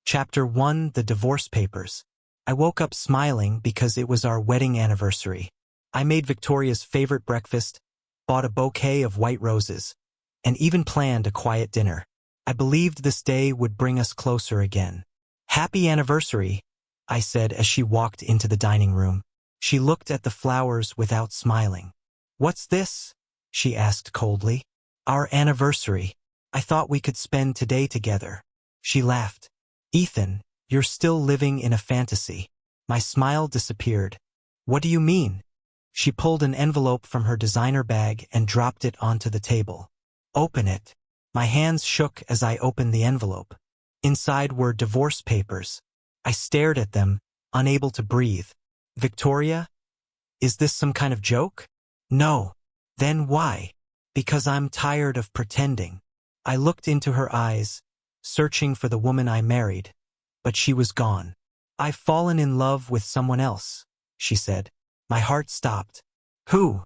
Chapter 1: The Divorce Papers. I woke up smiling because it was our wedding anniversary. I made Victoria's favorite breakfast, bought a bouquet of white roses, and even planned a quiet dinner. I believed this day would bring us closer again. "Happy anniversary," I said as she walked into the dining room. She looked at the flowers without smiling. "What's this?" she asked coldly. "Our anniversary. I thought we could spend today together." She laughed. "Ethan, you're still living in a fantasy." My smile disappeared. "What do you mean?" She pulled an envelope from her designer bag and dropped it onto the table. "Open it." My hands shook as I opened the envelope. Inside were divorce papers. I stared at them, unable to breathe. "Victoria? Is this some kind of joke?" "No." "Then why?" "Because I'm tired of pretending." I looked into her eyes, searching for the woman I married, but she was gone. "I've fallen in love with someone else," she said. My heart stopped. "Who?"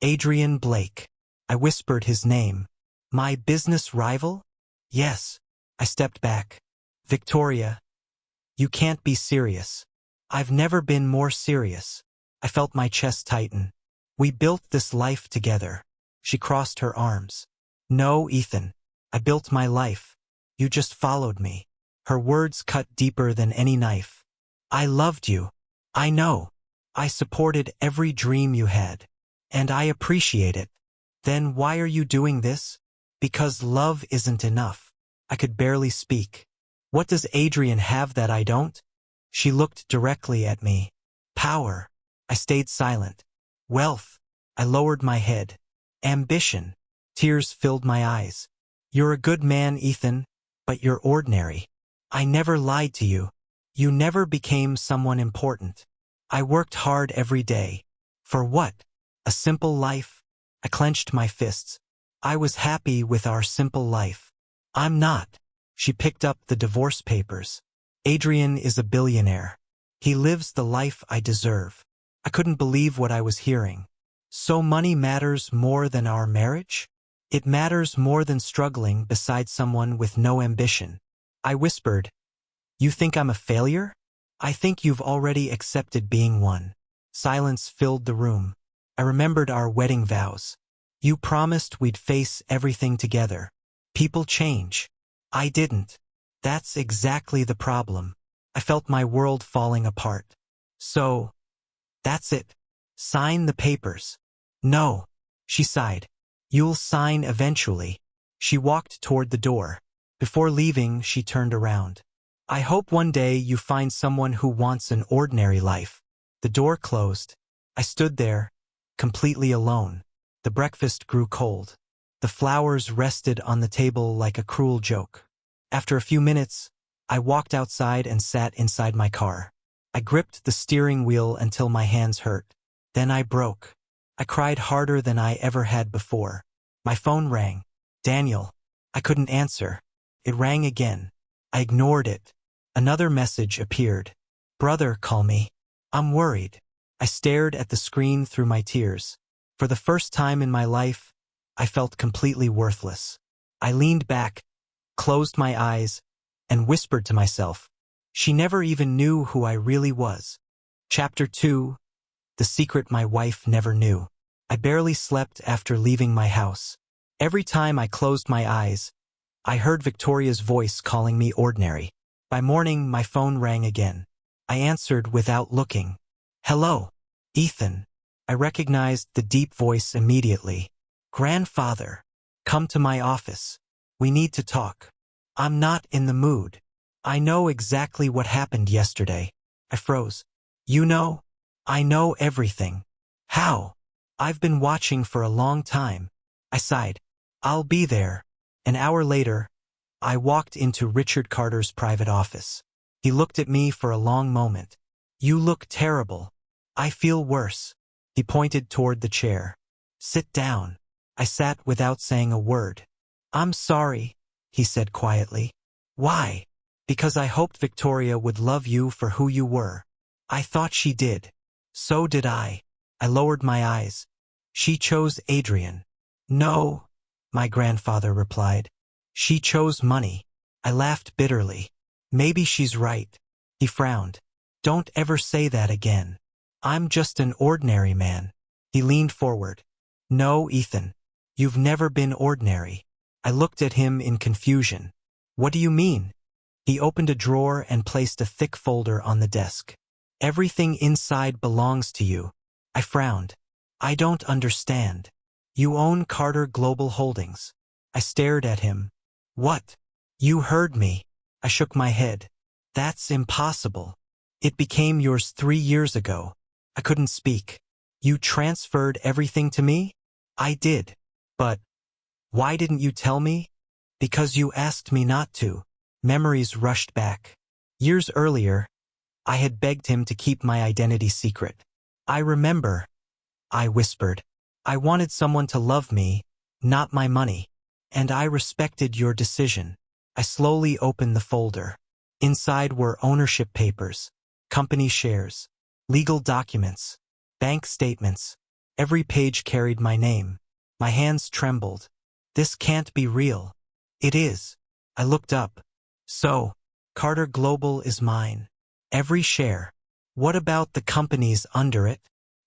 "Adrien Blake." I whispered his name. "My business rival?" "Yes." I stepped back. "Victoria, you can't be serious." "I've never been more serious." I felt my chest tighten. "We built this life together." She crossed her arms. "No, Ethan. I built my life. You just followed me." Her words cut deeper than any knife. "I loved you. I know. I supported every dream you had. And I appreciate it." "Then why are you doing this?" "Because love isn't enough." I could barely speak. "What does Adrien have that I don't?" She looked directly at me. "Power." I stayed silent. "Wealth." I lowered my head. "Ambition." Tears filled my eyes. "You're a good man, Ethan, but you're ordinary. I never lied to you. You never became someone important. I worked hard every day. For what? A simple life?" I clenched my fists. "I was happy with our simple life." "I'm not." She picked up the divorce papers. "Adrien is a billionaire. He lives the life I deserve." I couldn't believe what I was hearing. "So money matters more than our marriage?" "It matters more than struggling beside someone with no ambition." I whispered, "You think I'm a failure?" "I think you've already accepted being one." Silence filled the room. I remembered our wedding vows. "You promised we'd face everything together." "People change." "I didn't." "That's exactly the problem." I felt my world falling apart. "So, that's it. Sign the papers." "No." She sighed. "You'll sign eventually." She walked toward the door. Before leaving, she turned around. "I hope one day you find someone who wants an ordinary life." The door closed. I stood there, completely alone. The breakfast grew cold. The flowers rested on the table like a cruel joke. After a few minutes, I walked outside and sat inside my car. I gripped the steering wheel until my hands hurt. Then I broke. I cried harder than I ever had before. My phone rang. "Daniel." I couldn't answer. It rang again. I ignored it. Another message appeared. "Brother, call me. I'm worried." I stared at the screen through my tears. For the first time in my life, I felt completely worthless. I leaned back, closed my eyes, and whispered to myself, "She never even knew who I really was." Chapter 2: The Secret My Wife Never Knew. I barely slept after leaving my house. Every time I closed my eyes, I heard Victoria's voice calling me ordinary. By morning, my phone rang again. I answered without looking. "Hello, Ethan." I recognized the deep voice immediately. "Grandfather, come to my office. We need to talk." "I'm not in the mood." "I know exactly what happened yesterday." I froze. "You know?" "I know everything." "How?" "I've been watching for a long time." I sighed. "I'll be there." An hour later, I walked into Richard Carter's private office. He looked at me for a long moment. "You look terrible." "I feel worse." He pointed toward the chair. "Sit down." I sat without saying a word. "I'm sorry," he said quietly. "Why?" "Because I hoped Victoria would love you for who you were." "I thought she did." "So did I." I lowered my eyes. "She chose Adrien." "No," my grandfather replied. "She chose money." I laughed bitterly. Maybe she's right. He frowned. Don't ever say that again. I'm just an ordinary man. He leaned forward. No, Ethan. You've never been ordinary. I looked at him in confusion. What do you mean? He opened a drawer and placed a thick folder on the desk. Everything inside belongs to you. I frowned. I don't understand. You own Carter Global Holdings. I stared at him. What? You heard me. I shook my head. That's impossible. It became yours 3 years ago. I couldn't speak. You transferred everything to me? I did. But why didn't you tell me? Because you asked me not to. Memories rushed back. Years earlier, I had begged him to keep my identity secret. I remember, I whispered. I wanted someone to love me, not my money. And I respected your decision. I slowly opened the folder. Inside were ownership papers, company shares, legal documents, bank statements. Every page carried my name. My hands trembled. This can't be real. It is. I looked up. So, Carter Global is mine. Every share. What about the companies under it?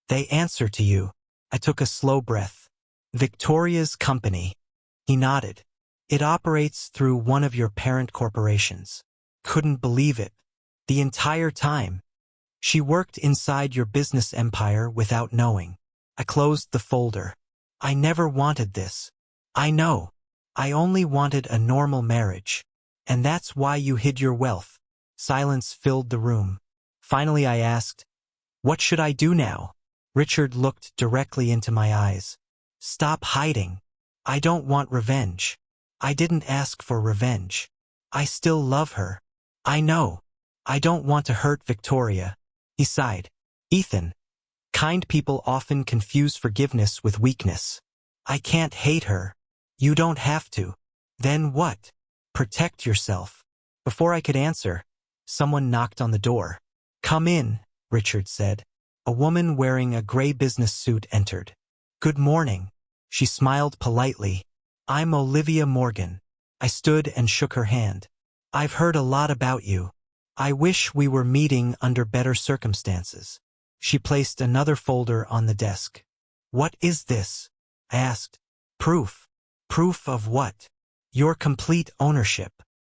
They answer to you. I took a slow breath. Victoria's company. He nodded. It operates through one of your parent corporations. Couldn't believe it. The entire time. She worked inside your business empire without knowing. I closed the folder. I never wanted this. I know. I only wanted a normal marriage. And that's why you hid your wealth. Silence filled the room. Finally I asked, what should I do now? Richard looked directly into my eyes. Stop hiding. I don't want revenge. I didn't ask for revenge. I still love her. I know. I don't want to hurt Victoria. He sighed. Ethan. Kind people often confuse forgiveness with weakness. I can't hate her. You don't have to. Then what? Protect yourself. Before I could answer, someone knocked on the door. Come in, Richard said. A woman wearing a gray business suit entered. Good morning. She smiled politely. I'm Olivia Morgan. I stood and shook her hand. I've heard a lot about you. I wish we were meeting under better circumstances. She placed another folder on the desk. What is this? I asked. Proof. Proof of what? Your complete ownership.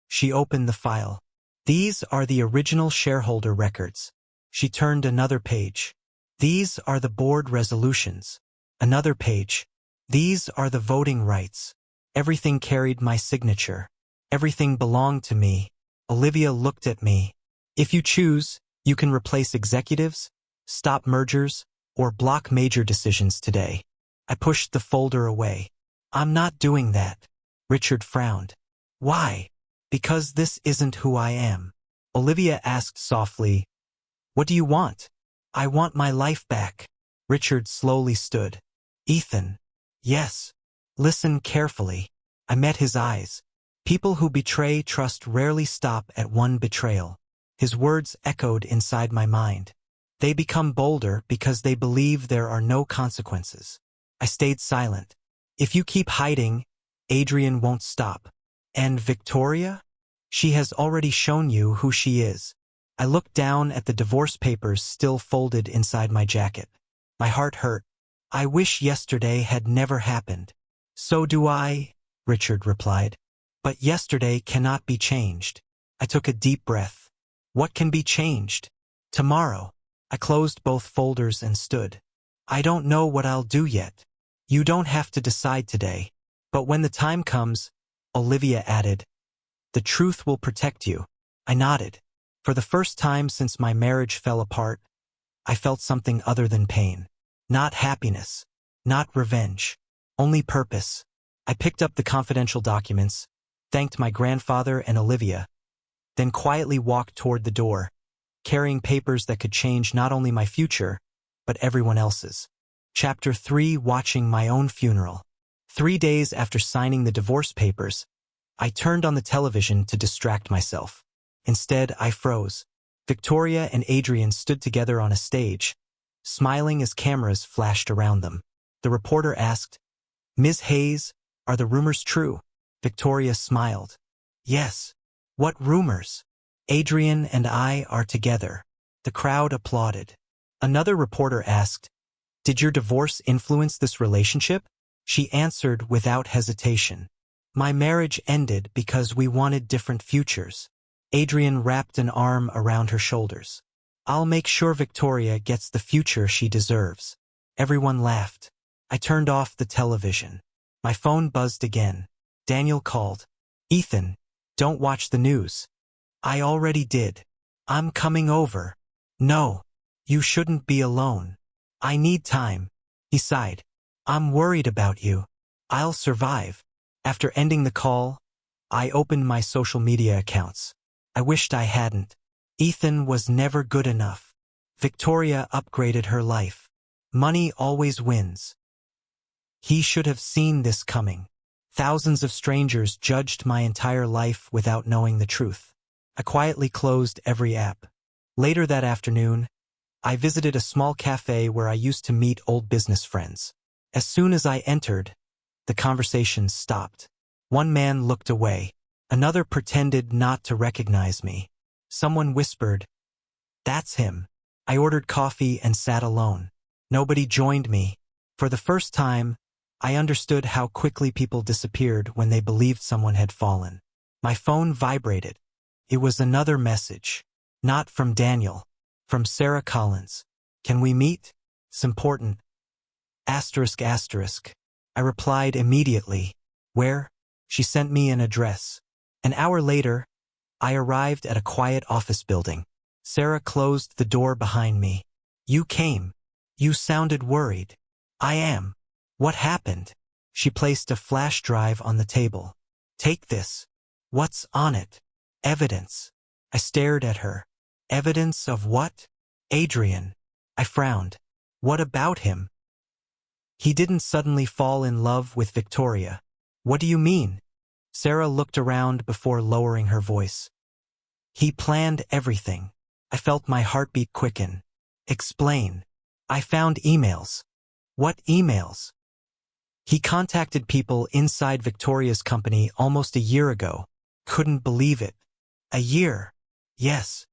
She opened the file. These are the original shareholder records. She turned another page. These are the board resolutions. Another page. These are the voting rights. Everything carried my signature. Everything belonged to me. Olivia looked at me. If you choose, you can replace executives, stop mergers, or block major decisions today. I pushed the folder away. I'm not doing that. Richard frowned. Why? Because this isn't who I am. Olivia asked softly, what do you want? I want my life back. Richard slowly stood. Ethan. Yes. Listen carefully. I met his eyes. People who betray trust rarely stop at one betrayal. His words echoed inside my mind. They become bolder because they believe there are no consequences. I stayed silent. If you keep hiding, Adrien won't stop. And Victoria? She has already shown you who she is. I looked down at the divorce papers still folded inside my jacket. My heart hurt. I wish yesterday had never happened. So do I, Richard replied. But yesterday cannot be changed. I took a deep breath. What can be changed? Tomorrow. I closed both folders and stood. I don't know what I'll do yet. You don't have to decide today. But when the time comes, Olivia added, the truth will protect you. I nodded. For the first time since my marriage fell apart, I felt something other than pain. Not happiness. Not revenge. Only purpose. I picked up the confidential documents, thanked my grandfather and Olivia, then quietly walked toward the door, carrying papers that could change not only my future, but everyone else's. Chapter 3: Watching my own funeral. 3 days after signing the divorce papers, I turned on the television to distract myself. Instead, I froze. Victoria and Adrien stood together on a stage, smiling as cameras flashed around them. The reporter asked, Ms. Hayes, are the rumors true? Victoria smiled. Yes. What rumors? Adrien and I are together. The crowd applauded. Another reporter asked, "Did your divorce influence this relationship?" She answered without hesitation, "My marriage ended because we wanted different futures." Adrien wrapped an arm around her shoulders. "I'll make sure Victoria gets the future she deserves." Everyone laughed. I turned off the television. My phone buzzed again. Daniel called. "Ethan, don't watch the news." "I already did. I'm coming over." "No, you shouldn't be alone. I need time." He sighed. "I'm worried about you." "I'll survive." After ending the call, I opened my social media accounts. I wished I hadn't. Ethan was never good enough. Victoria upgraded her life. Money always wins. He should have seen this coming. Thousands of strangers judged my entire life without knowing the truth. I quietly closed every app. Later that afternoon, I visited a small cafe where I used to meet old business friends. As soon as I entered, the conversation stopped. One man looked away. Another pretended not to recognize me. Someone whispered, "That's him." I ordered coffee and sat alone. Nobody joined me. For the first time, I understood how quickly people disappeared when they believed someone had fallen. My phone vibrated. It was another message. Not from Daniel. From Sarah Collins. "Can we meet? It's important." Asterisk asterisk. I replied immediately. "Where?" She sent me an address. An hour later, I arrived at a quiet office building. Sarah closed the door behind me. "You came. You sounded worried." "I am." "What happened?" She placed a flash drive on the table. "Take this." "What's on it?" "Evidence." I stared at her. "Evidence of what?" "Adrien." I frowned. "What about him?" "He didn't suddenly fall in love with Victoria." "What do you mean?" Sarah looked around before lowering her voice. "He planned everything." I felt my heartbeat quicken. "Explain." "I found emails." "What emails?" "He contacted people inside Victoria's company almost a year ago." Couldn't believe it. "A year?" "Yes."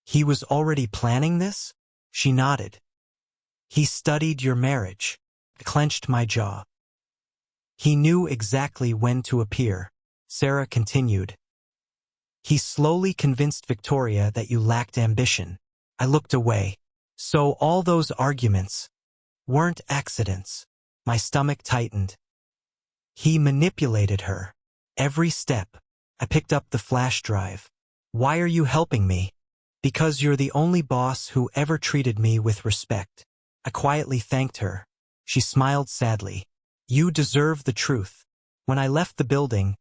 "He was already planning this?" She nodded. "He studied your marriage." I clenched my jaw. "He knew exactly when to appear." Sarah continued. "He slowly convinced Victoria that you lacked ambition." I looked away. "So all those arguments weren't accidents." My stomach tightened. "He manipulated her. Every step." I picked up the flash drive. "Why are you helping me?" "Because you're the only boss who ever treated me with respect." I quietly thanked her. She smiled sadly. "You deserve the truth." When I left the building,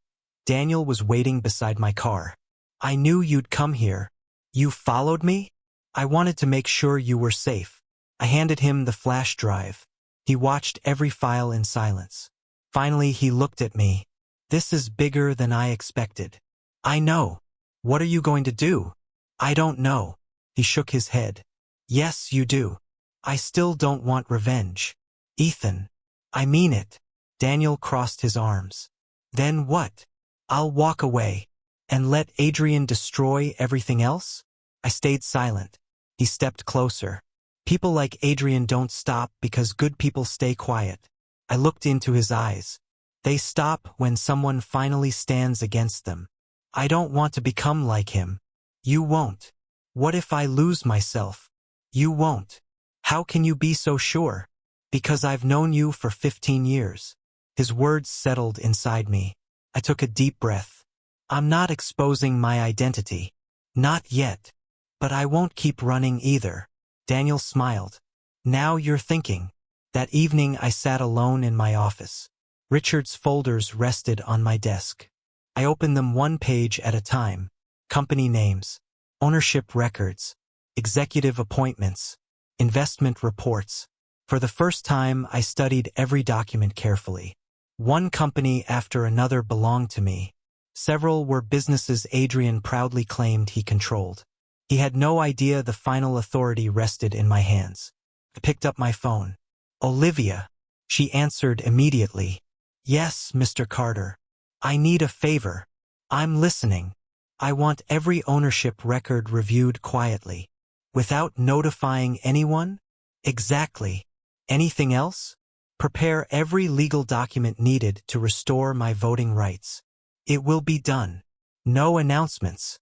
Daniel was waiting beside my car. "I knew you'd come here." "You followed me?" "I wanted to make sure you were safe." I handed him the flash drive. He watched every file in silence. Finally, he looked at me. "This is bigger than I expected." "I know." "What are you going to do?" "I don't know." He shook his head. "Yes, you do." "I still don't want revenge." "Ethan." "I mean it." Daniel crossed his arms. "Then what?" "I'll walk away." "And let Adrien destroy everything else?" I stayed silent. He stepped closer. "People like Adrien don't stop because good people stay quiet." I looked into his eyes. "They stop when someone finally stands against them." "I don't want to become like him." "You won't." "What if I lose myself?" "You won't." "How can you be so sure?" "Because I've known you for 15 years. His words settled inside me. I took a deep breath. "I'm not exposing my identity." "Not yet. But I won't keep running either." Daniel smiled. "Now you're thinking." That evening I sat alone in my office. Richard's folders rested on my desk. I opened them one page at a time. Company names, ownership records, executive appointments, investment reports. For the first time, I studied every document carefully. One company after another belonged to me. Several were businesses Adrien proudly claimed he controlled. He had no idea the final authority rested in my hands. I picked up my phone. "Olivia." She answered immediately. "Yes, Mr. Carter. I need a favor." "I'm listening." I want every ownership record reviewed quietly. Without notifying anyone? Exactly. Anything else? Prepare every legal document needed to restore my voting rights. It will be done. No announcements.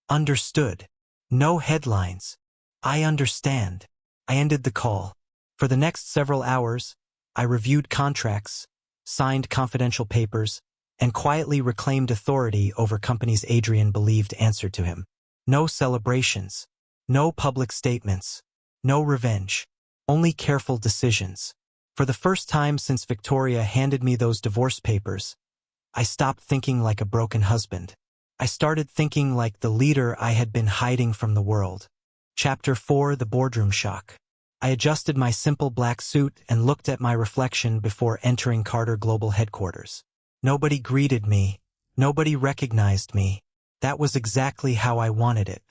Understood. No headlines. I understand. I ended the call. For the next several hours, I reviewed contracts, signed confidential papers, and quietly reclaimed authority over companies Adrien believed answered to him. No celebrations. No public statements. No revenge. Only careful decisions. For the first time since Victoria handed me those divorce papers, I stopped thinking like a broken husband. I started thinking like the leader I had been hiding from the world. Chapter 4: The Boardroom Shock. I adjusted my simple black suit and looked at my reflection before entering Carter Global Headquarters. Nobody greeted me. Nobody recognized me. That was exactly how I wanted it.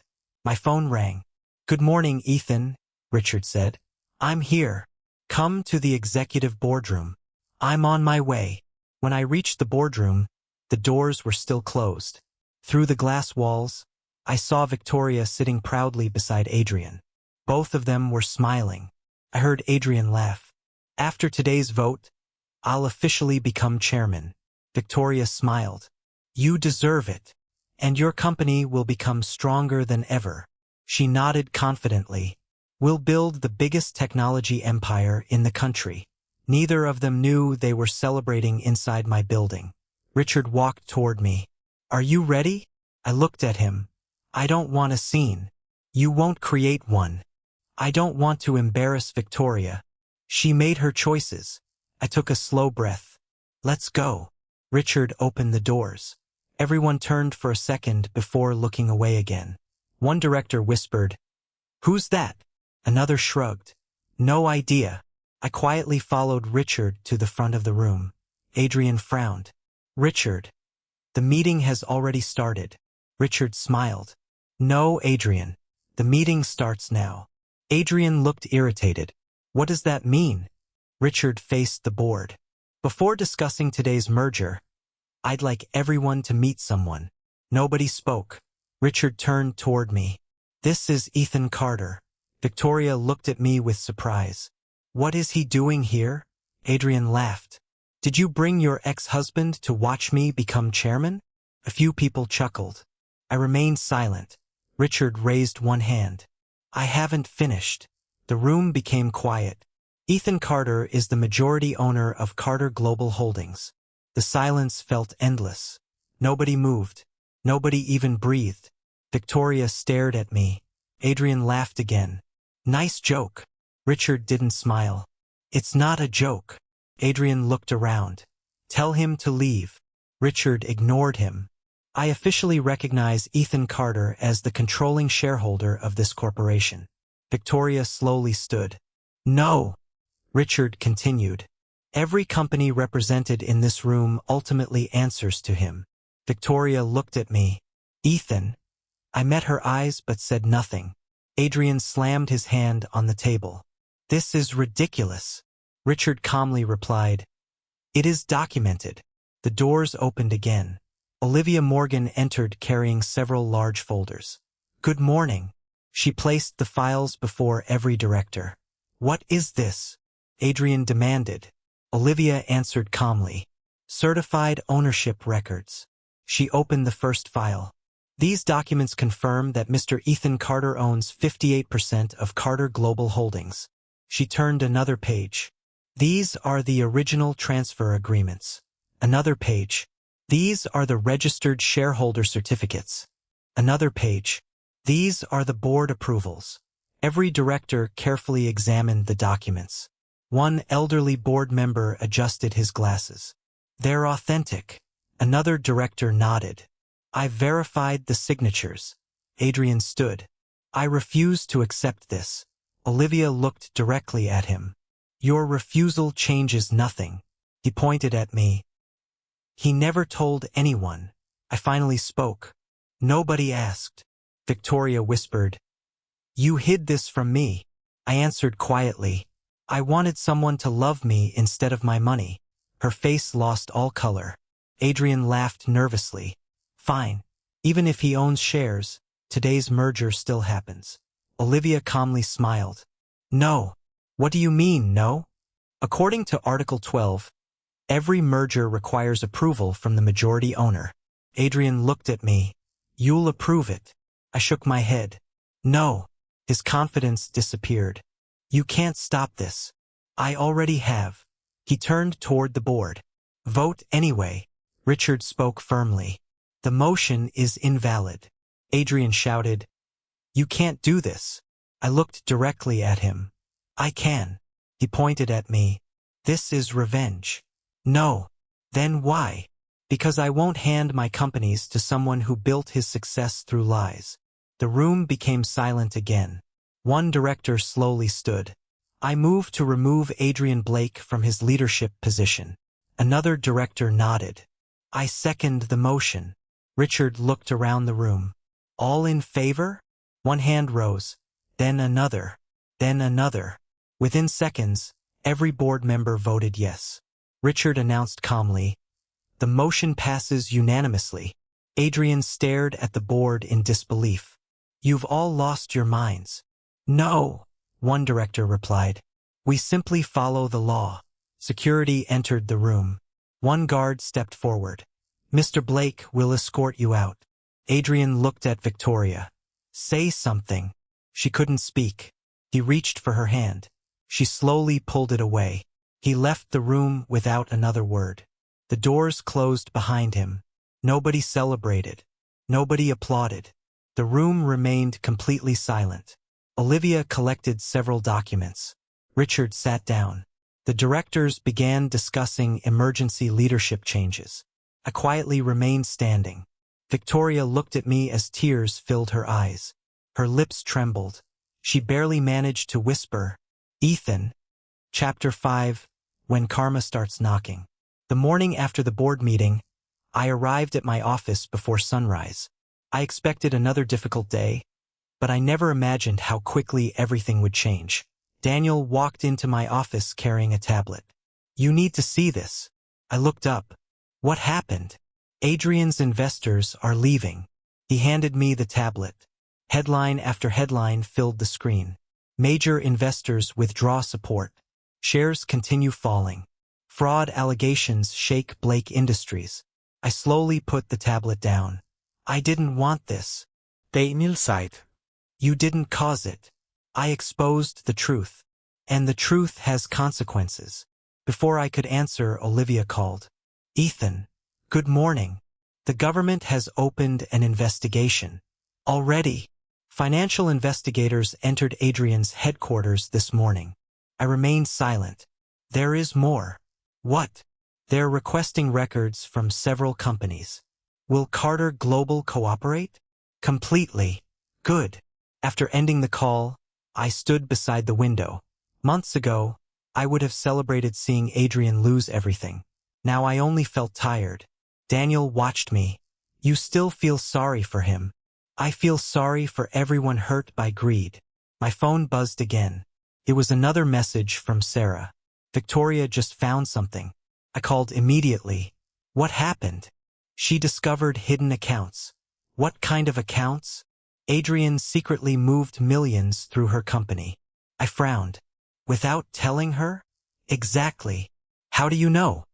My phone rang. "Good morning, Ethan," Richard said. "I'm here. Come to the executive boardroom. I'm on my way." When I reached the boardroom, the doors were still closed. Through the glass walls, I saw Victoria sitting proudly beside Adrien. Both of them were smiling. I heard Adrien laugh. "After today's vote, I'll officially become chairman." Victoria smiled. "You deserve it, and your company will become stronger than ever." She nodded confidently. "We'll build the biggest technology empire in the country." Neither of them knew they were celebrating inside my building. Richard walked toward me. "Are you ready?" I looked at him. "I don't want a scene." "You won't create one." "I don't want to embarrass Victoria. She made her choices." I took a slow breath. "Let's go." Richard opened the doors. Everyone turned for a second before looking away again. One director whispered, "Who's that?" Another shrugged. "No idea." I quietly followed Richard to the front of the room. Adrien frowned. "Richard, the meeting has already started." Richard smiled. "No, Adrien. The meeting starts now." Adrien looked irritated. "What does that mean?" Richard faced the board. "Before discussing today's merger, I'd like everyone to meet someone." Nobody spoke. Richard turned toward me. "This is Ethan Carter." Victoria looked at me with surprise. "What is he doing here?" Adrien laughed. "Did you bring your ex-husband to watch me become chairman?" A few people chuckled. I remained silent. Richard raised one hand. "I haven't finished." The room became quiet. "Ethan Carter is the majority owner of Carter Global Holdings." The silence felt endless. Nobody moved. Nobody even breathed. Victoria stared at me. Adrien laughed again. "Nice joke." Richard didn't smile. "It's not a joke." Adrien looked around. "Tell him to leave." Richard ignored him. "I officially recognize Ethan Carter as the controlling shareholder of this corporation." Victoria slowly stood. "No," Richard continued. "Every company represented in this room ultimately answers to him." Victoria looked at me. "Ethan." I met her eyes but said nothing. Adrien slammed his hand on the table. "This is ridiculous." Richard calmly replied, "It is documented." The doors opened again. Olivia Morgan entered carrying several large folders. "Good morning." She placed the files before every director. "What is this?" Adrien demanded. Olivia answered calmly. "Certified ownership records." She opened the first file. "These documents confirm that Mr. Ethan Carter owns 58% of Carter Global Holdings." She turned another page. "These are the original transfer agreements." Another page. "These are the registered shareholder certificates." Another page. "These are the board approvals." Every director carefully examined the documents. One elderly board member adjusted his glasses. "They're authentic." Another director nodded. "I verified the signatures." Adrien stood. "I refuse to accept this." Olivia looked directly at him. "Your refusal changes nothing." He pointed at me. "He never told anyone." I finally spoke. "Nobody asked." Victoria whispered, "You hid this from me." I answered quietly, "I wanted someone to love me instead of my money." Her face lost all color. Adrien laughed nervously. "Fine. Even if he owns shares, today's merger still happens. Olivia calmly smiled. No. What do you mean, no? According to Article 12, every merger requires approval from the majority owner. Adrien looked at me. You'll approve it. I shook my head. No. His confidence disappeared. You can't stop this. I already have. He turned toward the board. Vote anyway. Richard spoke firmly. The motion is invalid. Adrien shouted. You can't do this. I looked directly at him. I can. He pointed at me. This is revenge. No. Then why? Because I won't hand my companies to someone who built his success through lies. The room became silent again. One director slowly stood. I moved to remove Adrien Blake from his leadership position. Another director nodded. I second the motion. Richard looked around the room. All in favor? One hand rose, then another, then another. Within seconds, every board member voted yes. Richard announced calmly, the motion passes unanimously. Adrien stared at the board in disbelief. You've all lost your minds. No, one director replied. We simply follow the law. Security entered the room. One guard stepped forward. Mr. Blake will escort you out. Adrien looked at Victoria. Say something. She couldn't speak. He reached for her hand. She slowly pulled it away. He left the room without another word. The doors closed behind him. Nobody celebrated. Nobody applauded. The room remained completely silent. Olivia collected several documents. Richard sat down. The directors began discussing emergency leadership changes. I quietly remained standing. Victoria looked at me as tears filled her eyes. Her lips trembled. She barely managed to whisper, Ethan. Chapter 5, When Karma Starts Knocking. The morning after the board meeting, I arrived at my office before sunrise. I expected another difficult day, but I never imagined how quickly everything would change. Daniel walked into my office carrying a tablet. You need to see this. I looked up. What happened? Adrien's investors are leaving. He handed me the tablet. Headline after headline filled the screen. Major investors withdraw support. Shares continue falling. Fraud allegations shake Blake Industries. I slowly put the tablet down. I didn't want this. Daniel sighed. You didn't cause it. I exposed the truth. And the truth has consequences. Before I could answer, Olivia called. Ethan, good morning. The government has opened an investigation. Already. Financial investigators entered Adrien's headquarters this morning. I remained silent. There is more. What? They're requesting records from several companies. Will Carter Global cooperate? Completely. Good. After ending the call, I stood beside the window. Months ago, I would have celebrated seeing Adrien lose everything. Now I only felt tired. Daniel watched me. You still feel sorry for him. I feel sorry for everyone hurt by greed. My phone buzzed again. It was another message from Sarah. Victoria just found something. I called immediately. What happened? She discovered hidden accounts. What kind of accounts? Adrien secretly moved millions through her company. I frowned. Without telling her? Exactly. How do you know?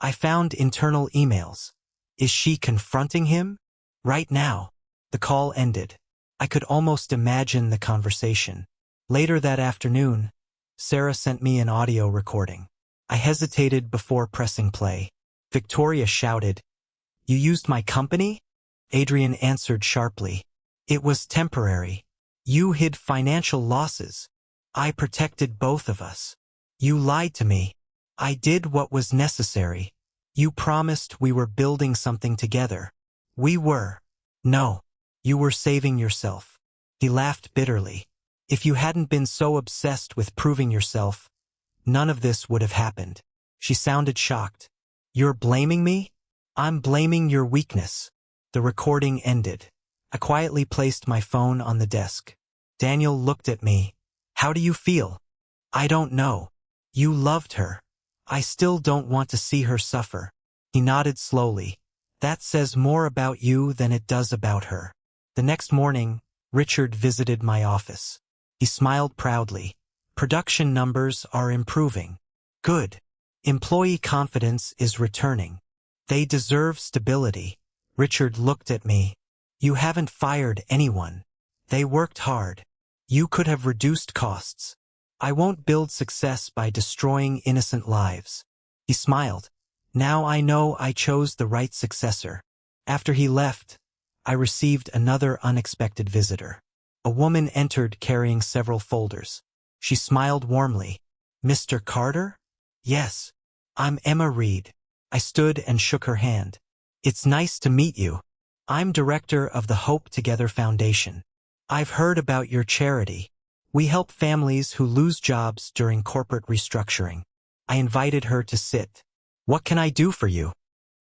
I found internal emails. Is she confronting him? Right now. The call ended. I could almost imagine the conversation. Later that afternoon, Sarah sent me an audio recording. I hesitated before pressing play. Victoria shouted, You used my company? Adrien answered sharply. It was temporary. You hid financial losses. I protected both of us. You lied to me. I did what was necessary. You promised we were building something together. We were. No. You were saving yourself. He laughed bitterly. If you hadn't been so obsessed with proving yourself, none of this would have happened. She sounded shocked. You're blaming me? I'm blaming your weakness. The recording ended. I quietly placed my phone on the desk. Daniel looked at me. How do you feel? I don't know. You loved her. I still don't want to see her suffer. He nodded slowly. That says more about you than it does about her. The next morning, Richard visited my office. He smiled proudly. Production numbers are improving. Good. Employee confidence is returning. They deserve stability. Richard looked at me. You haven't fired anyone. They worked hard. You could have reduced costs. I won't build success by destroying innocent lives. He smiled. Now I know I chose the right successor. After he left, I received another unexpected visitor. A woman entered carrying several folders. She smiled warmly. Mr. Carter? Yes. I'm Emma Reed. I stood and shook her hand. It's nice to meet you. I'm director of the Hope Together Foundation. I've heard about your charity. We help families who lose jobs during corporate restructuring. I invited her to sit. What can I do for you?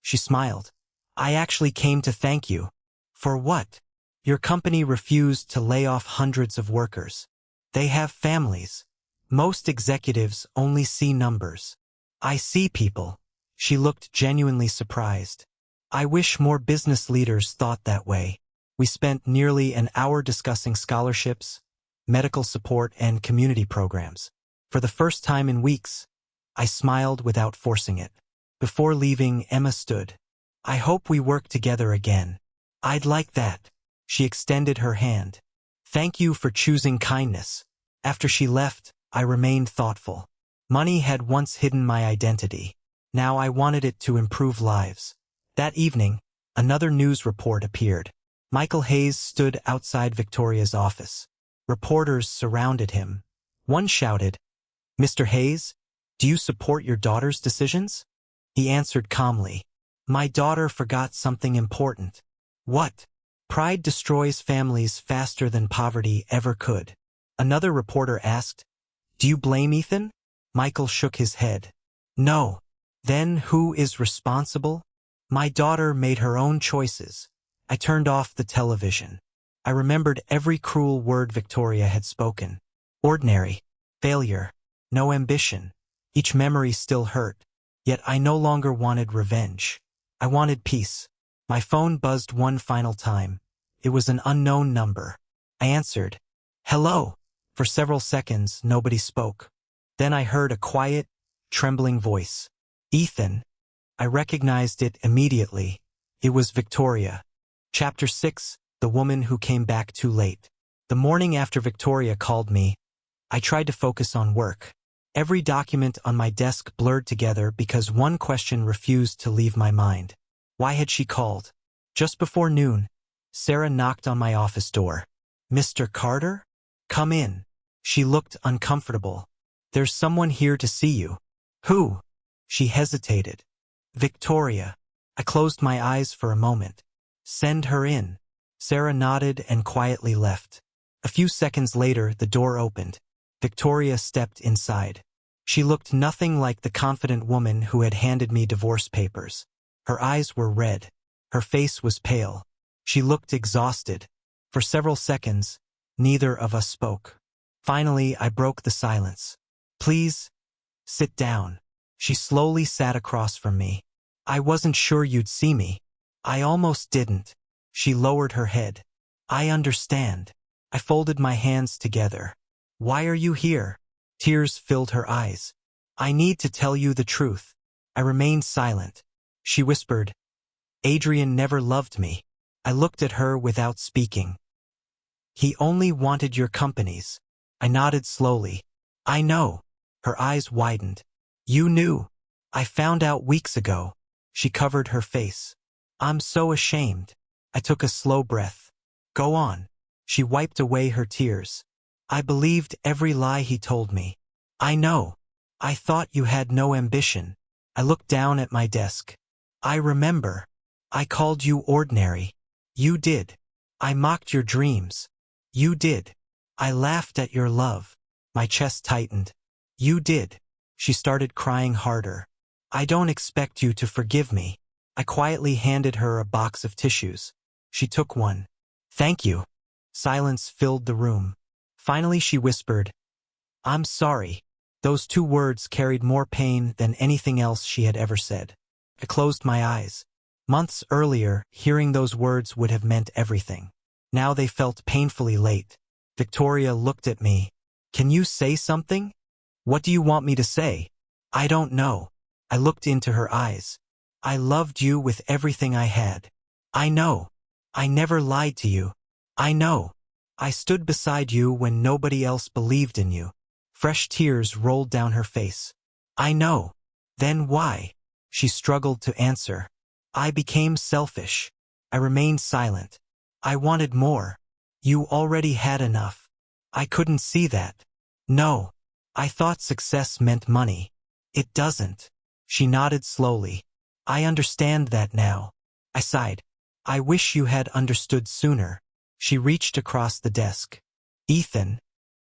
She smiled. I actually came to thank you. For what? Your company refused to lay off hundreds of workers. They have families. Most executives only see numbers. I see people. She looked genuinely surprised. I wish more business leaders thought that way. We spent nearly an hour discussing scholarships, medical support, and community programs. For the first time in weeks, I smiled without forcing it. Before leaving, Emma stood. I hope we work together again. I'd like that. She extended her hand. Thank you for choosing kindness. After she left, I remained thoughtful. Money had once hidden my identity. Now I wanted it to improve lives. That evening, another news report appeared. Michael Hayes stood outside Victoria's office. Reporters surrounded him. One shouted, Mr. Hayes, do you support your daughter's decisions? He answered calmly, My daughter forgot something important. What? Pride destroys families faster than poverty ever could. Another reporter asked, Do you blame Ethan? Michael shook his head. No. Then who is responsible? My daughter made her own choices. I turned off the television. I remembered every cruel word Victoria had spoken. Ordinary. Failure. No ambition. Each memory still hurt. Yet I no longer wanted revenge. I wanted peace. My phone buzzed one final time. It was an unknown number. I answered. Hello. For several seconds, nobody spoke. Then I heard a quiet, trembling voice. Ethan. I recognized it immediately. It was Victoria. Chapter 6, The Woman Who Came Back Too Late. The morning after Victoria called me, I tried to focus on work. Every document on my desk blurred together because one question refused to leave my mind. Why had she called? Just before noon, Sarah knocked on my office door. Mr. Carter? Come in. She looked uncomfortable. There's someone here to see you. Who? She hesitated. Victoria. I closed my eyes for a moment. Send her in. Sarah nodded and quietly left. A few seconds later, the door opened. Victoria stepped inside. She looked nothing like the confident woman who had handed me divorce papers. Her eyes were red. Her face was pale. She looked exhausted. For several seconds, neither of us spoke. Finally, I broke the silence. Please, sit down. She slowly sat across from me. I wasn't sure you'd see me. I almost didn't. She lowered her head. I understand. I folded my hands together. Why are you here? Tears filled her eyes. I need to tell you the truth. I remained silent. She whispered, Adrien never loved me. I looked at her without speaking. He only wanted your companies. I nodded slowly. I know. Her eyes widened. You knew. I found out weeks ago. She covered her face. I'm so ashamed. I took a slow breath. Go on. She wiped away her tears. I believed every lie he told me. I know. I thought you had no ambition. I looked down at my desk. I remember. I called you ordinary. You did. I mocked your dreams. You did. I laughed at your love. My chest tightened. You did. She started crying harder. I don't expect you to forgive me. I quietly handed her a box of tissues. She took one. Thank you. Silence filled the room. Finally she whispered, I'm sorry. Those two words carried more pain than anything else she had ever said. I closed my eyes. Months earlier, hearing those words would have meant everything. Now they felt painfully late. Victoria looked at me. Can you say something? What do you want me to say? I don't know. I looked into her eyes. I loved you with everything I had. I know. I never lied to you. I know. I stood beside you when nobody else believed in you. Fresh tears rolled down her face. I know. Then why? She struggled to answer. I became selfish. I remained silent. I wanted more. You already had enough. I couldn't see that. No. I thought success meant money. It doesn't. She nodded slowly. I understand that now. I sighed. I wish you had understood sooner. She reached across the desk. Ethan.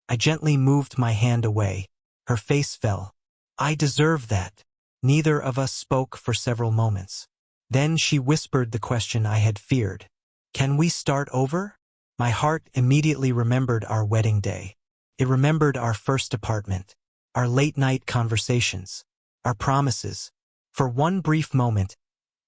I gently moved my hand away. Her face fell. I deserve that. Neither of us spoke for several moments. Then she whispered the question I had feared. Can we start over? My heart immediately remembered our wedding day. It remembered our first apartment, our late-night conversations, our promises. For one brief moment,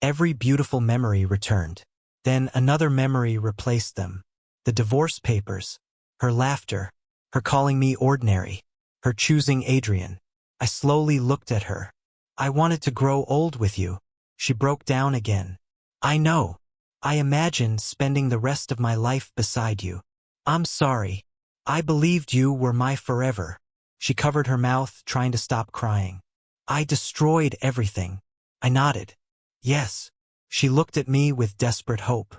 every beautiful memory returned. Then another memory replaced them. The divorce papers, her laughter, her calling me ordinary, her choosing Adrien. I slowly looked at her. I wanted to grow old with you. She broke down again. I know. I imagined spending the rest of my life beside you. I'm sorry. I believed you were my forever. She covered her mouth, trying to stop crying. I destroyed everything. I nodded. Yes. She looked at me with desperate hope.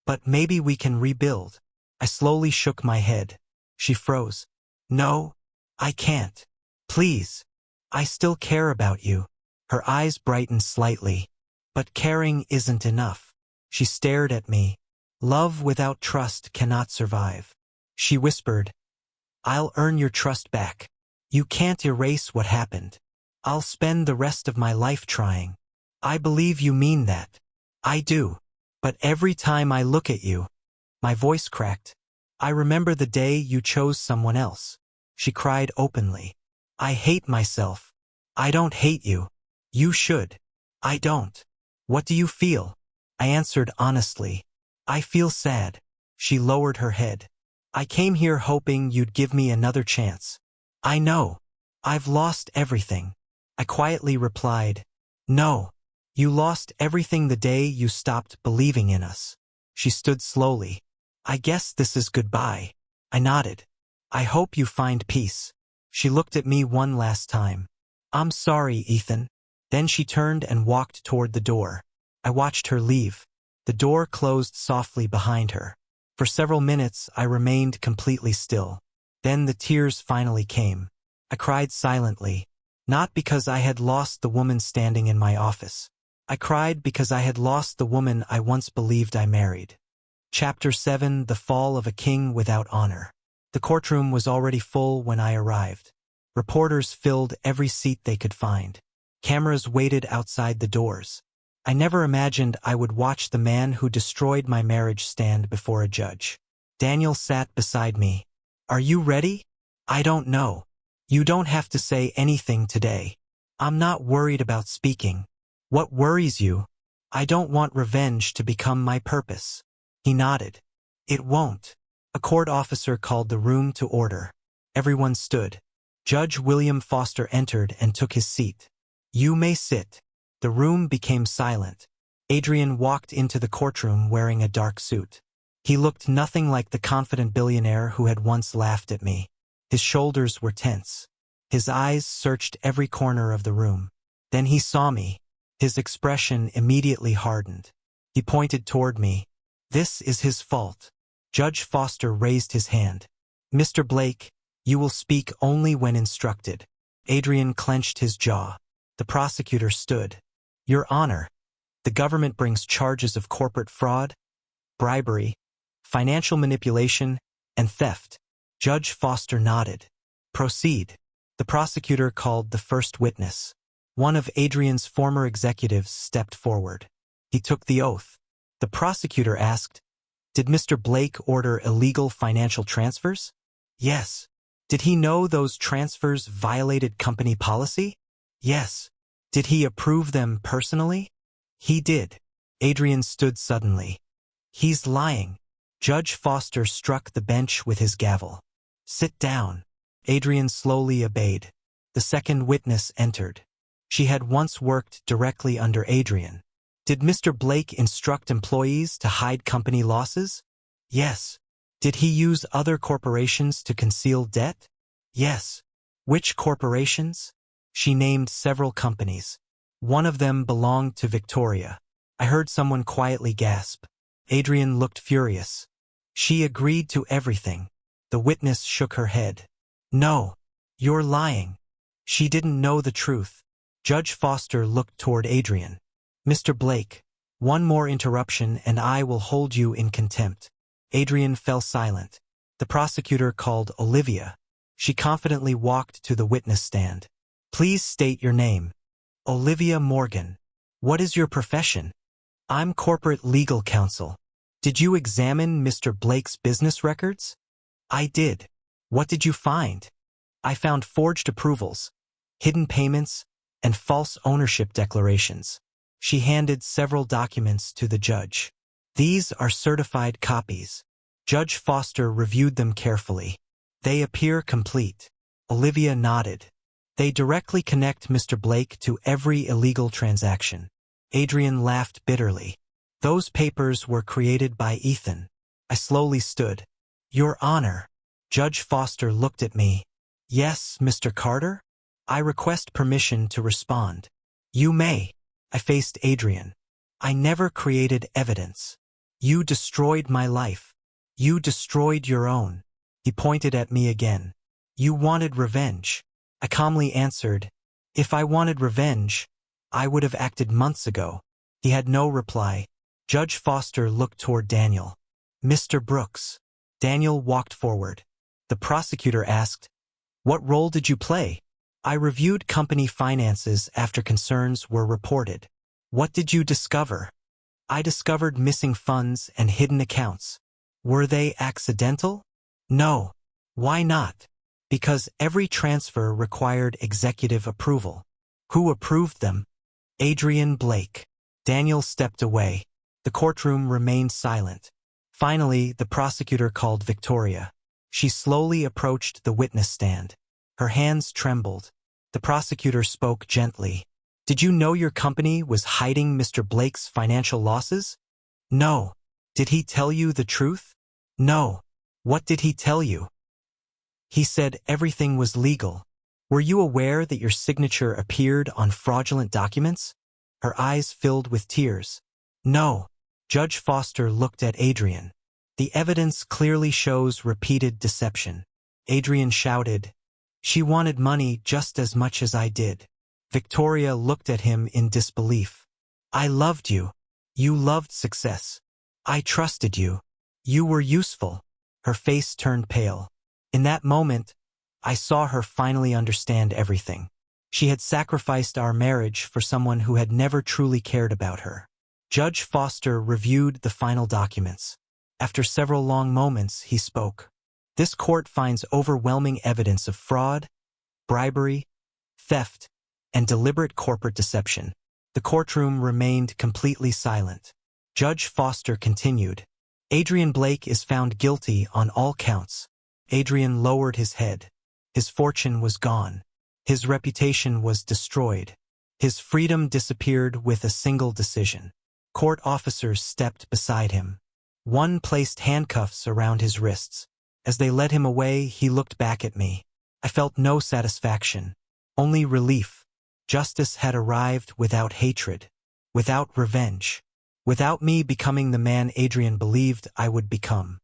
But maybe we can rebuild. I slowly shook my head. She froze. No, I can't. Please. I still care about you. Her eyes brightened slightly. But caring isn't enough. She stared at me. Love without trust cannot survive. She whispered, I'll earn your trust back. You can't erase what happened. I'll spend the rest of my life trying. I believe you mean that. I do. But every time I look at you, my voice cracked. I remember the day you chose someone else. She cried openly. I hate myself. I don't hate you. You should. I don't. What do you feel? I answered honestly. I feel sad. She lowered her head. I came here hoping you'd give me another chance. I know. I've lost everything. I quietly replied. No. You lost everything the day you stopped believing in us. She stood slowly. I guess this is goodbye. I nodded. I hope you find peace. She looked at me one last time. I'm sorry, Ethan. Then she turned and walked toward the door. I watched her leave. The door closed softly behind her. For several minutes, I remained completely still. Then the tears finally came. I cried silently, not because I had lost the woman standing in my office. I cried because I had lost the woman I once believed I married. Chapter 7: The Fall of a King Without Honor. The courtroom was already full when I arrived. Reporters filled every seat they could find. Cameras waited outside the doors. I never imagined I would watch the man who destroyed my marriage stand before a judge. Daniel sat beside me. Are you ready? I don't know. You don't have to say anything today. I'm not worried about speaking. What worries you? I don't want revenge to become my purpose. He nodded. It won't. A court officer called the room to order. Everyone stood. Judge William Foster entered and took his seat. You may sit. The room became silent. Adrien walked into the courtroom wearing a dark suit. He looked nothing like the confident billionaire who had once laughed at me. His shoulders were tense. His eyes searched every corner of the room. Then he saw me. His expression immediately hardened. He pointed toward me. This is his fault. Judge Foster raised his hand. Mr. Blake, you will speak only when instructed. Adrien clenched his jaw. The prosecutor stood. Your Honor, the government brings charges of corporate fraud, bribery, financial manipulation, and theft. Judge Foster nodded. Proceed. The prosecutor called the first witness. One of Adrien's former executives stepped forward. He took the oath. The prosecutor asked, Did Mr. Blake order illegal financial transfers? Yes. Did he know those transfers violated company policy? Yes. Did he approve them personally? He did. Adrien stood suddenly. He's lying. Judge Foster struck the bench with his gavel. Sit down. Adrien slowly obeyed. The second witness entered. She had once worked directly under Adrien. Did Mr. Blake instruct employees to hide company losses? Yes. Did he use other corporations to conceal debt? Yes. Which corporations? She named several companies. One of them belonged to Victoria. I heard someone quietly gasp. Adrien looked furious. She agreed to everything. The witness shook her head. No. You're lying. She didn't know the truth. Judge Foster looked toward Adrien. Mr. Blake, one more interruption and I will hold you in contempt. Adrien fell silent. The prosecutor called Olivia. She confidently walked to the witness stand. Please state your name. Olivia Morgan. What is your profession? I'm corporate legal counsel. Did you examine Mr. Blake's business records? I did. What did you find? I found forged approvals, hidden payments, and false ownership declarations. She handed several documents to the judge. These are certified copies. Judge Foster reviewed them carefully. They appear complete. Olivia nodded. They directly connect Mr. Blake to every illegal transaction. Adrien laughed bitterly. Those papers were created by Ethan. I slowly stood. Your Honor. Judge Foster looked at me. Yes, Mr. Carter? I request permission to respond. You may. I faced Adrien. I never created evidence. You destroyed my life. You destroyed your own. He pointed at me again. You wanted revenge. I calmly answered, if I wanted revenge, I would have acted months ago. He had no reply. Judge Foster looked toward Daniel. Mr. Brooks. Daniel walked forward. The prosecutor asked, what role did you play? I reviewed company finances after concerns were reported. What did you discover? I discovered missing funds and hidden accounts. Were they accidental? No. Why not? Because every transfer required executive approval. Who approved them? Adrien Blake. Daniel stepped away. The courtroom remained silent. Finally, the prosecutor called Victoria. She slowly approached the witness stand. Her hands trembled. The prosecutor spoke gently. Did you know your company was hiding Mr. Blake's financial losses? No. Did he tell you the truth? No. What did he tell you? He said everything was legal. Were you aware that your signature appeared on fraudulent documents? Her eyes filled with tears. No. Judge Foster looked at Adrien. The evidence clearly shows repeated deception. Adrien shouted, she wanted money just as much as I did. Victoria looked at him in disbelief. I loved you. You loved success. I trusted you. You were useful. Her face turned pale. In that moment, I saw her finally understand everything. She had sacrificed our marriage for someone who had never truly cared about her. Judge Foster reviewed the final documents. After several long moments, he spoke. This court finds overwhelming evidence of fraud, bribery, theft, and deliberate corporate deception. The courtroom remained completely silent. Judge Foster continued. Adrien Blake is found guilty on all counts. Adrien lowered his head. His fortune was gone. His reputation was destroyed. His freedom disappeared with a single decision. Court officers stepped beside him. One placed handcuffs around his wrists. As they led him away, he looked back at me. I felt no satisfaction, only relief. Justice had arrived without hatred, without revenge, without me becoming the man Adrien believed I would become.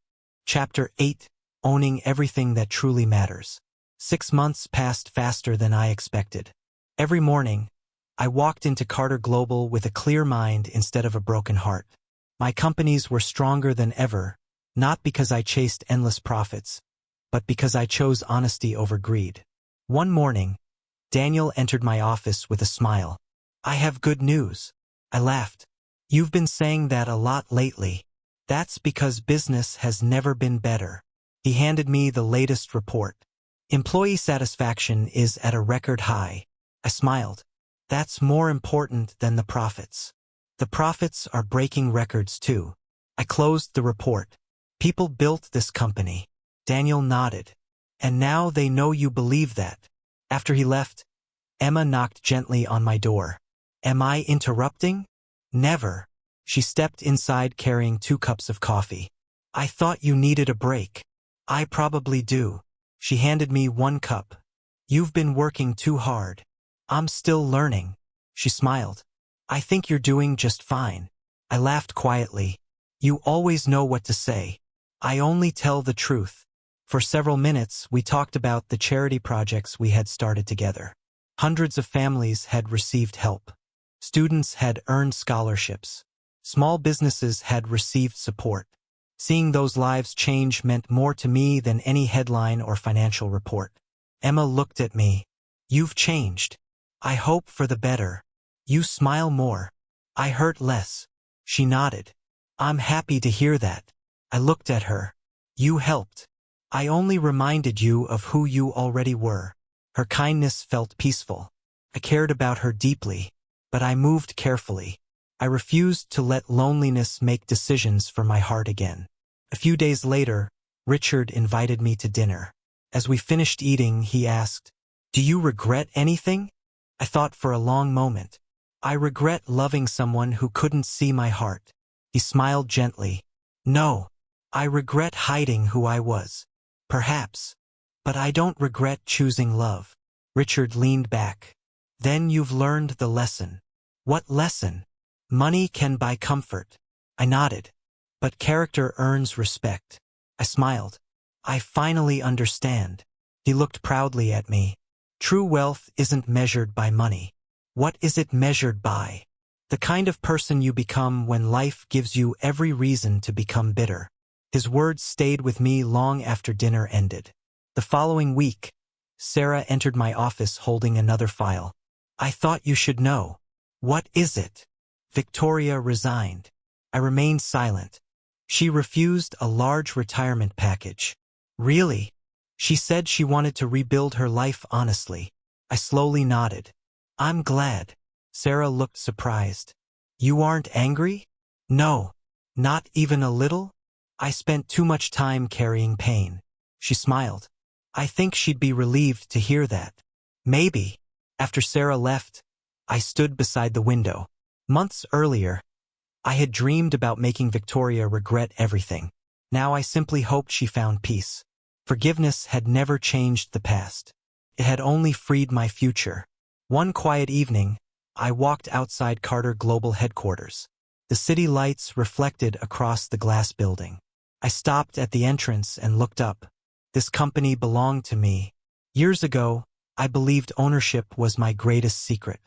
Chapter 8. Owning everything that truly matters. 6 months passed faster than I expected. Every morning, I walked into Carter Global with a clear mind instead of a broken heart. My companies were stronger than ever, not because I chased endless profits, but because I chose honesty over greed. One morning, Daniel entered my office with a smile. I have good news. I laughed. You've been saying that a lot lately. That's because business has never been better. He handed me the latest report. Employee satisfaction is at a record high. I smiled. That's more important than the profits. The profits are breaking records too. I closed the report. People built this company. Daniel nodded. And now they know you believe that. After he left, Emma knocked gently on my door. Am I interrupting? Never. She stepped inside carrying 2 cups of coffee. I thought you needed a break. I probably do. She handed me 1 cup. You've been working too hard. I'm still learning. She smiled. I think you're doing just fine. I laughed quietly. You always know what to say. I only tell the truth. For several minutes, we talked about the charity projects we had started together. Hundreds of families had received help. Students had earned scholarships. Small businesses had received support. Seeing those lives change meant more to me than any headline or financial report. Emma looked at me. You've changed. I hope for the better. You smile more. I hurt less. She nodded. I'm happy to hear that. I looked at her. You helped. I only reminded you of who you already were. Her kindness felt peaceful. I cared about her deeply, but I moved carefully. I refused to let loneliness make decisions for my heart again. A few days later, Richard invited me to dinner. As we finished eating, he asked, Do you regret anything? I thought for a long moment. I regret loving someone who couldn't see my heart. He smiled gently. No, I regret hiding who I was. Perhaps. But I don't regret choosing love. Richard leaned back. Then you've learned the lesson. What lesson? Money can buy comfort. I nodded. But character earns respect. I smiled. I finally understand. He looked proudly at me. True wealth isn't measured by money. What is it measured by? The kind of person you become when life gives you every reason to become bitter. His words stayed with me long after dinner ended. The following week, Sarah entered my office holding another file. I thought you should know. What is it? Victoria resigned. I remained silent. She refused a large retirement package. Really? She said she wanted to rebuild her life honestly. I slowly nodded. I'm glad. Sarah looked surprised. You aren't angry? No. Not even a little? I spent too much time carrying pain. She smiled. I think she'd be relieved to hear that. Maybe. After Sarah left, I stood beside the window. Months earlier, I had dreamed about making Victoria regret everything. Now I simply hoped she found peace. Forgiveness had never changed the past. It had only freed my future. One quiet evening, I walked outside Carter Global headquarters. The city lights reflected across the glass building. I stopped at the entrance and looked up. This company belonged to me. Years ago, I believed ownership was my greatest secret.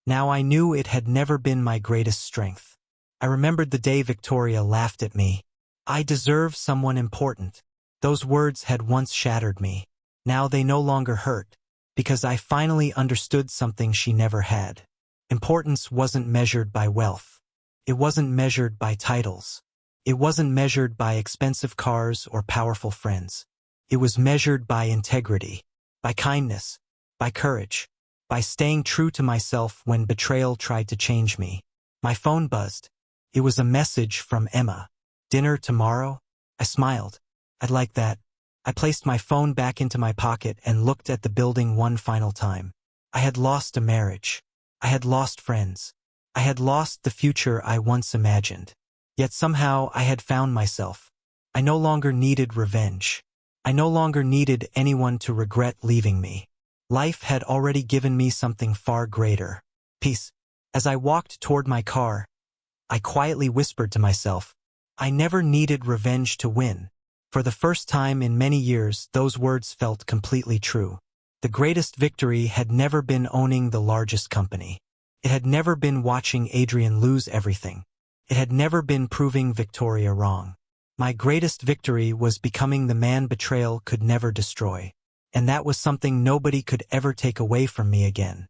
Now I knew it had never been my greatest strength. I remembered the day Victoria laughed at me. I deserve someone important. Those words had once shattered me. Now they no longer hurt, because I finally understood something she never had. Importance wasn't measured by wealth. It wasn't measured by titles. It wasn't measured by expensive cars or powerful friends. It was measured by integrity, by kindness, by courage, by staying true to myself when betrayal tried to change me. My phone buzzed. It was a message from Emma. Dinner tomorrow? I smiled. I'd like that. I placed my phone back into my pocket and looked at the building one final time. I had lost a marriage. I had lost friends. I had lost the future I once imagined. Yet somehow I had found myself. I no longer needed revenge. I no longer needed anyone to regret leaving me. Life had already given me something far greater. Peace. As I walked toward my car, I quietly whispered to myself, I never needed revenge to win. For the first time in many years, those words felt completely true. The greatest victory had never been owning the largest company. It had never been watching Adrien lose everything. It had never been proving Victoria wrong. My greatest victory was becoming the man betrayal could never destroy. And that was something nobody could ever take away from me again.